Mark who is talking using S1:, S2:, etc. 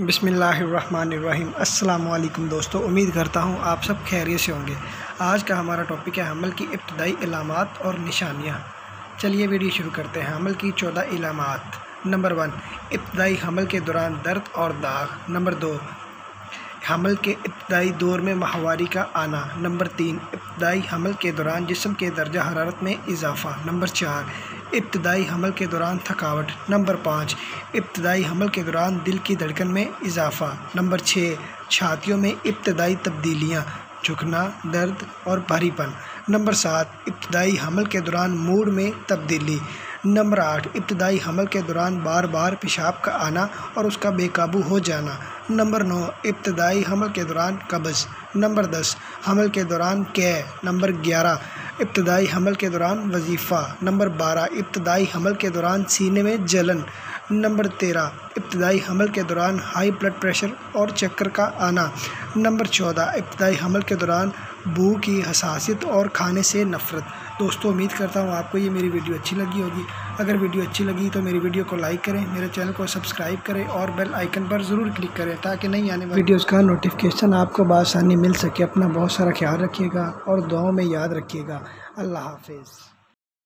S1: बिस्मिल्लाहिर्रहमानिर्रहीम। अस्सलाम वालेकुम दोस्तों, उम्मीद करता हूँ आप सब खैरियत से होंगे। आज का हमारा टॉपिक है हमल की इब्तदाई इलामात और निशानियाँ। चलिए वीडियो शुरू करते हैं। हमल की 14 इलामात। नंबर 1, इब्तदाई हमल के दौरान दर्द और दाग। नंबर 2, हमल के इब्तदाई दौर में माहवारी का आना। नंबर 3, इब्तदाई हमल के दौरान जिस्म के दर्जा हरारत में इजाफ़ा। नंबर 4, इब्तदाई हमल के दौरान थकावट। नंबर 5, इब्तदाई हमल के दौरान दिल की धड़कन में इजाफ़ा। नंबर 6, छातियों में इब्तदाई तब्दीलियाँ, झुकना, दर्द और भारीपन। नंबर 7, इब्तदाई हमल के दौरान मूड में तब्दीली। नंबर 8, इब्तदाई हमल के दौरान बार बार पेशाब का आना और उसका बेकाबू हो जाना। नंबर 9, इब्तदाई हमल के दौरान कब्ज़। नंबर 10, हमल के दौरान कै। नंबर 11, इब्तदाई हमल के दौरान वजीफ़ा। नंबर 12, इब्तदाई हमल के दौरान सीने में जलन। नंबर 13, इब्तदाई हमल के दौरान हाई ब्लड प्रेशर और चक्कर का आना। नंबर 14, इब्तदाई हमल के दौरान बू की हसासियत और खाने से नफ़रत। दोस्तों, उम्मीद करता हूँ आपको ये मेरी वीडियो अच्छी लगी होगी। अगर वीडियो अच्छी लगी तो मेरी वीडियो को लाइक करें, मेरे चैनल को सब्सक्राइब करें और बेल आइकन पर ज़रूर क्लिक करें ताकि नई आने वाली वीडियोज़ का नोटिफिकेशन आपको बआसानी मिल सके। अपना बहुत सारा ख्याल रखिएगा और दुआओं में याद रखिएगा। अल्लाह हाफ़िज़।